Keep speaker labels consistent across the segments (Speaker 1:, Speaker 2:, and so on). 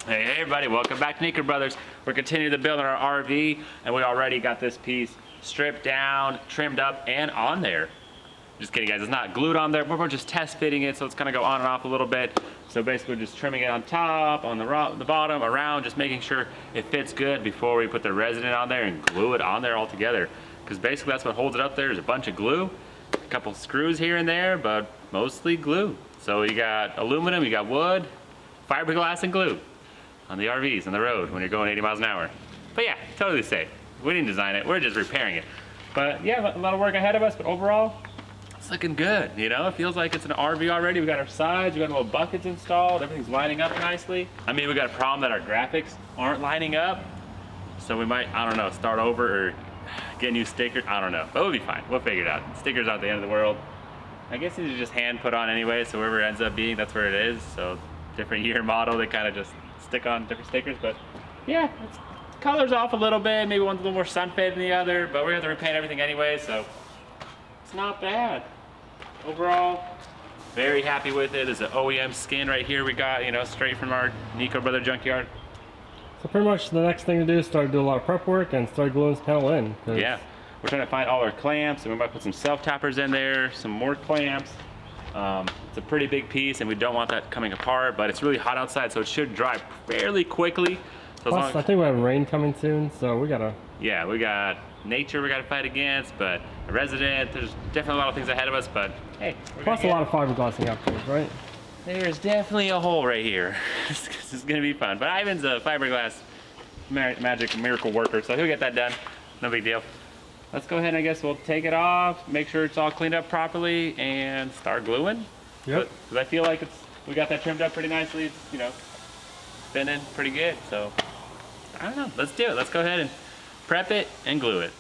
Speaker 1: Hey everybody, welcome back to Sneaker Brothers. We're continuing to build on our RV, and we already got this piece stripped down, trimmed up, and on there. Just kidding guys, it's not glued on there, but we're just test fitting it, so it's gonna go on and off a little bit. So basically just trimming it on top, on the bottom, around, just making sure it fits good before we put the resident on there and glue it on there all together. Because basically that's what holds it up there is a bunch of glue, a couple screws here and there, but mostly glue. So you got aluminum, you got wood, fiberglass, and glue on the RVs on the road when you're going 80 miles an hour. But yeah, totally safe. We didn't design it, we're just repairing it. But yeah, a lot of work ahead of us, but overall, it's looking good, you know? It feels like it's an RV already. We got our sides, we got little buckets installed, everything's lining up nicely. I mean, we got a problem that our graphics aren't lining up, so we might, I don't know, start over or get new stickers, I don't know. But we'll be fine, we'll figure it out. Stickers aren't the end of the world. I guess these are just hand put on anyway, so wherever it ends up being, that's where it is. So different year model, they kind of just stick on different stickers, but yeah, it's colors off a little bit. Maybe one's a little more sun fade than the other, but we're gonna have to repaint everything anyway, so it's not bad. Overall, very happy with it. There's an OEM skin right here we got, you know, straight from our Nico Brother junkyard.
Speaker 2: So pretty much the next thing to do is start doing a lot of prep work and start gluing this panel in.
Speaker 1: Yeah, we're trying to find all our clamps, and we might put some self-tappers in there, some more clamps. It's a pretty big piece and we don't want that coming apart, but it's really hot outside, so it should dry fairly quickly. So
Speaker 2: plus, I think we have rain coming soon, so we gotta... Yeah,
Speaker 1: we got nature we gotta fight against, but a resident, there's definitely a lot of things ahead of us, but hey.
Speaker 2: Plus a lot of fiberglassing afterwards, right?
Speaker 1: There's definitely a hole right here. This is gonna be fun, but Ivan's a fiberglass magic miracle worker, so he'll get that done. No big deal. Let's go ahead and I guess we'll take it off, make sure it's all cleaned up properly, and start gluing.
Speaker 2: Yep.
Speaker 1: Because I feel like we got that trimmed up pretty nicely. It's, you know, spinning pretty good. So, I don't know. Let's do it. Let's go ahead and prep it and glue it.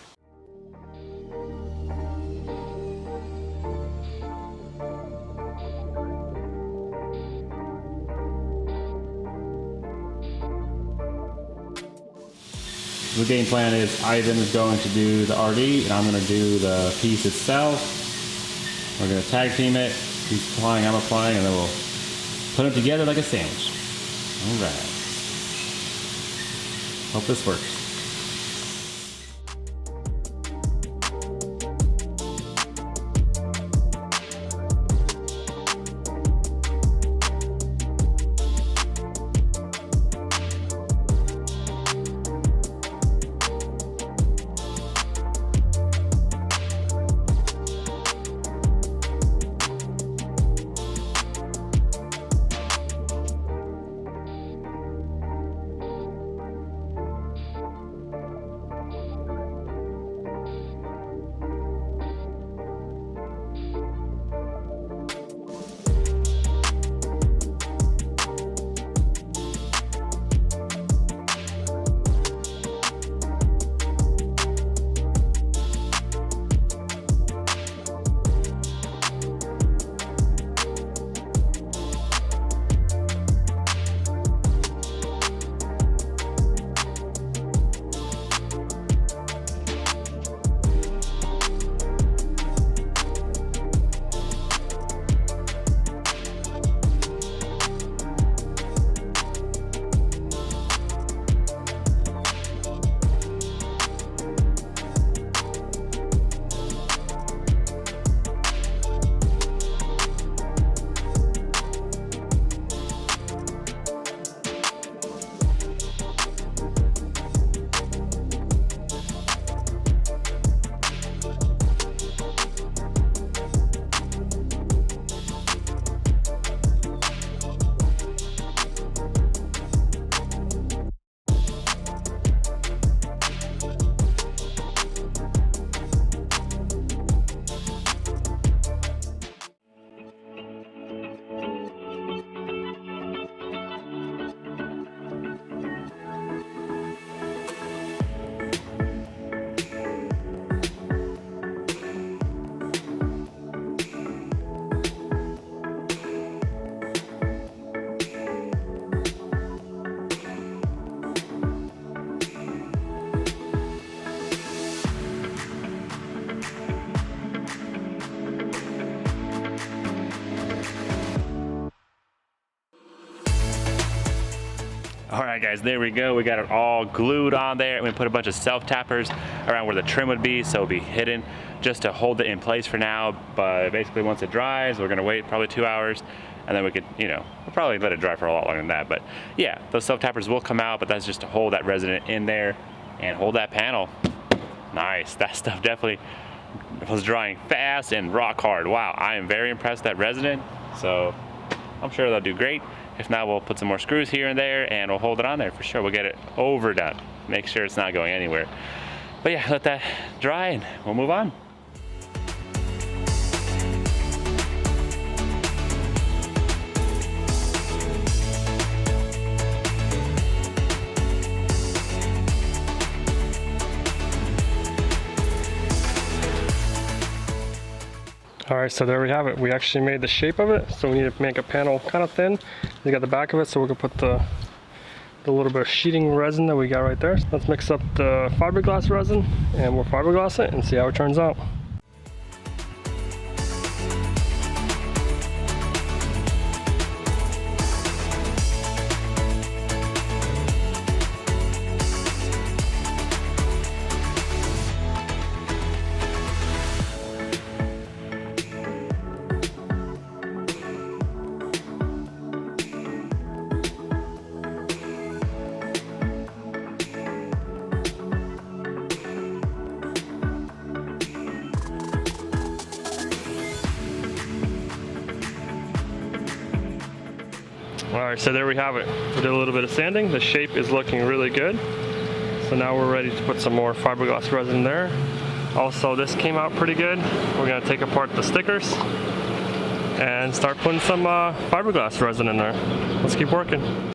Speaker 1: The game plan is Ivan is going to do the RV and I'm going to do the piece itself. We're going to tag team it. He's applying, I'm applying, and then we'll put them together like a sandwich. All right. Hope this works. All right, guys, there we go. We got it all glued on there, and we put a bunch of self-tappers around where the trim would be, so it'll be hidden just to hold it in place for now. But basically, once it dries, we're gonna wait probably 2 hours, and then we could, you know, we'll probably let it dry for a lot longer than that. But yeah, those self-tappers will come out, but that's just to hold that resident in there and hold that panel. Nice. That stuff definitely was drying fast and rock hard. Wow, I am very impressed with that resident. So I'm sure they'll do great. If not, we'll put some more screws here and there and we'll hold it on there for sure. We'll get it overdone. Make sure it's not going anywhere. But yeah, let that dry and we'll move on.
Speaker 2: All right, so there we have it. We actually made the shape of it, so we need to make a panel kind of thin. We got the back of it, so we can put the little bit of sheeting resin that we got right there. So let's mix up the fiberglass resin and we'll fiberglass it and see how it turns out. All right, so there we have it. We did a little bit of sanding. The shape is looking really good. So now we're ready to put some more fiberglass resin there. Also, this came out pretty good. We're gonna take apart the stickers and start putting some fiberglass resin in there. Let's keep working.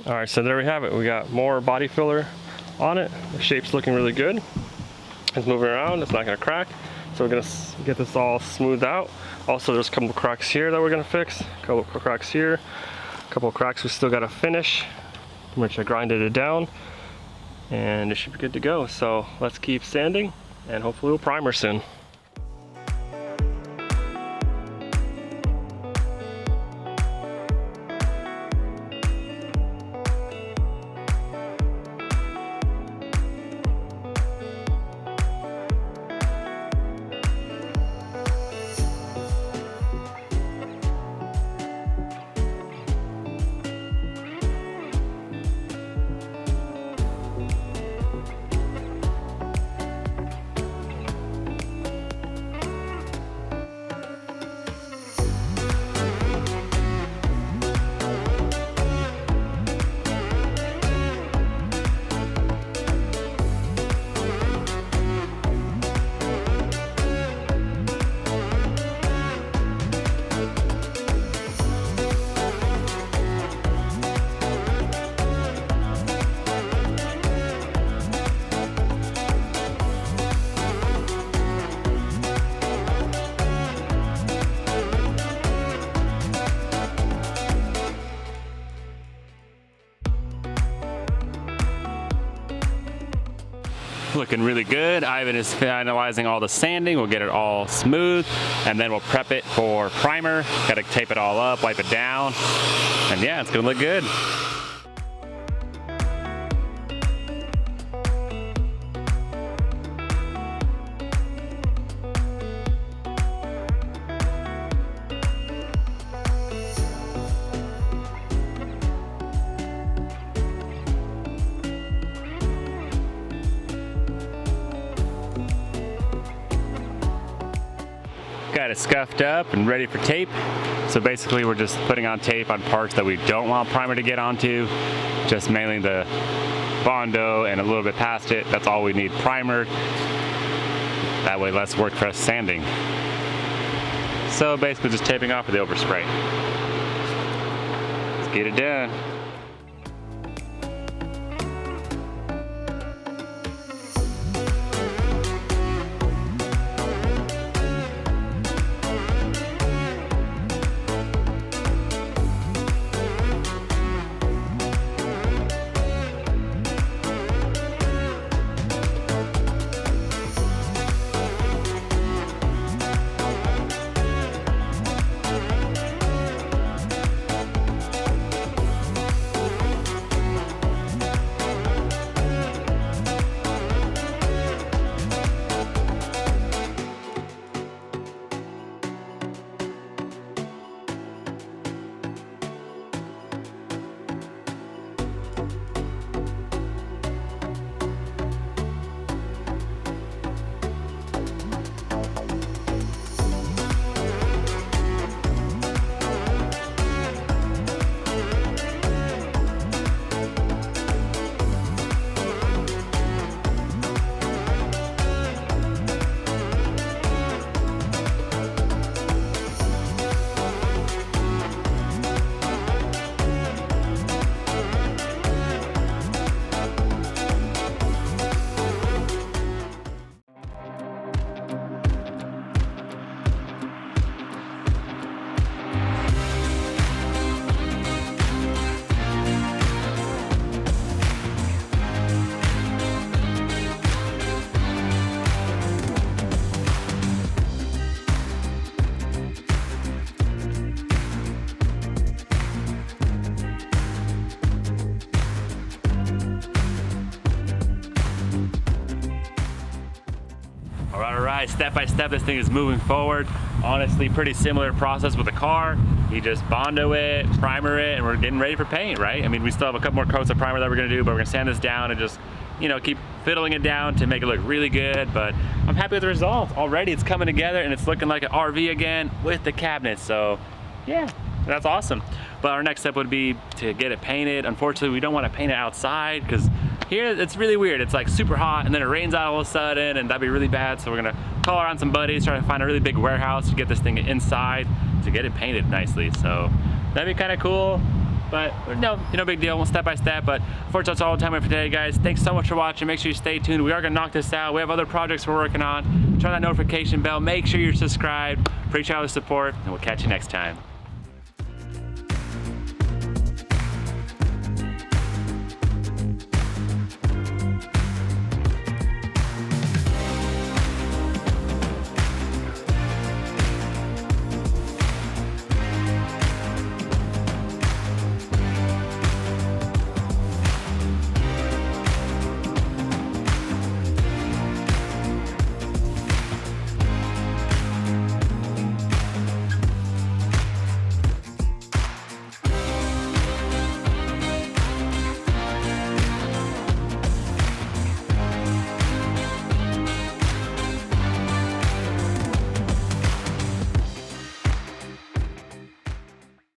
Speaker 2: All right, so there we have it. We got more body filler on it. The shape's looking really good. It's moving around, it's not gonna crack. So we're gonna get this all smoothed out. Also, there's a couple of cracks here that we're gonna fix. A couple of cracks here. A couple of cracks we still gotta finish, which I grinded it down. And it should be good to go. So let's keep sanding and hopefully we'll primer soon.
Speaker 1: looking really good. Ivan is finalizing all the sanding. We'll get it all smooth, and then we'll prep it for primer. Got to tape it all up, wipe it down, and yeah, it's gonna look good. Got it scuffed up and ready for tape. So basically we're just putting on tape on parts that we don't want primer to get onto, just mainly the Bondo and a little bit past it. That's all we need primered. That way less work for us sanding. So basically just taping off with the overspray. Let's get it done. All right, step by step, this thing is moving forward. Honestly, pretty similar process with the car. You just Bondo it, primer it, and we're getting ready for paint, right? I mean, we still have a couple more coats of primer that we're gonna do, but we're gonna sand this down and just, you know, keep fiddling it down to make it look really good. But I'm happy with the results. Already it's coming together and it's looking like an RV again with the cabinets. So yeah, that's awesome. But our next step would be to get it painted. Unfortunately, we don't want to paint it outside because here it's really weird. It's like super hot and then it rains out all of a sudden, and that'd be really bad. So we're gonna call around some buddies, try to find a really big warehouse to get this thing inside to get it painted nicely. So that'd be kind of cool. But no big deal, step by step. But unfortunately, that's all the time we have for today, guys. Thanks so much for watching. Make sure you stay tuned. We are gonna knock this out. We have other projects we're working on. Turn that notification bell. Make sure you're subscribed. Appreciate all the support, and we'll catch you next time.